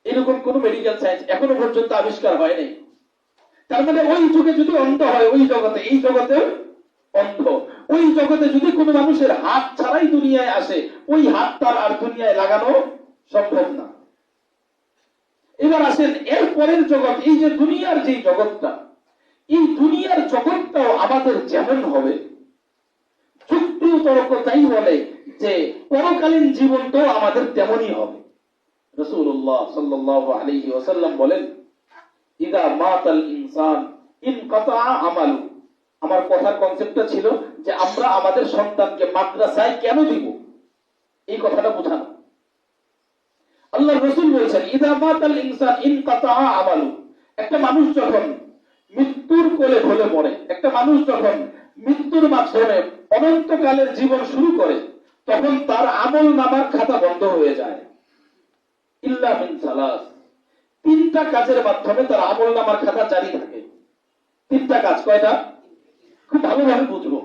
এরকম কোন medical science এখনো পর্যন্ত আবিষ্কার হয়নি। তার মানে ওই যুগে যদি অন্ধ হয় ওই জগতে, এই জগতে অন্ধ। ওই জগতে যদি কোনো মানুষের হাত ছাড়াই দুনিয়ায় আসে, ওই হাত তার আর দুনিয়ায় লাগানো সম্ভব না। এবার আসেন এর পরের জগৎ, এই যে দুনিয়ার যে জগৎটা, এই দুনিয়ার জগৎটাও আমাদের যেমন হবে, যুক্তি ও তর্ক তাই বলে যে পরকালীন জীবনটাও আমাদের তেমনই হবে। রাসূলুল্লাহ সাল্লাল্লাহু আলাইহি ওয়াসাল্লাম বলেন, ইদা মাতাল ইনসান ইনকাতা আমালু। আমার কথার কনসেপ্টটা ছিল যে আমরা আমাদের সন্তানকে মাদ্রাসায় কেন দিব, এই কথাটা বোঝানো। আল্লাহ রাসূল বলেছেন, ইদা মাতাল ইনসান ইনকাতা আমালু। একটা মানুষ যখন মৃত্যুর কোলে ঢলে পড়ে, একটা মানুষ যখন মৃত্যুর মাধ্যমে অনন্তকালের জীবন শুরু করে, তখন তার আমল নামার খাতা বন্ধ হয়ে যায়। ইল্লা মিন সালাস, তিনটা কাজের মাধ্যমে তার আমল নামার খাতা জারি থাকে। তিনটা কাজ, কয়টা? খুব ভালোভাবে বুঝবো।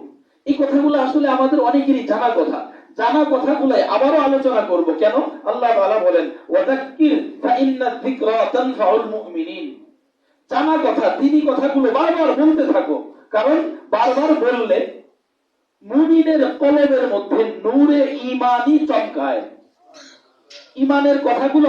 এই কথাগুলো আসলে আমাদের অনেকেরই জানা কথা। জানা কথাগুলো আবারও আলোচনা করব। কেন? আল্লাহ তাআলা বলেন, ওয়াযাক্কির ফাইন্নায যিকরা তানফাউল মুমিনিন। জানা কথা, দ্বীনি কথাগুলো বারবার বলতে থাকো, কারণ বারবার বললে মুমিনের কলবের মধ্যে নূরে ঈমানই চমকায়। ঈমানের কথাগুলো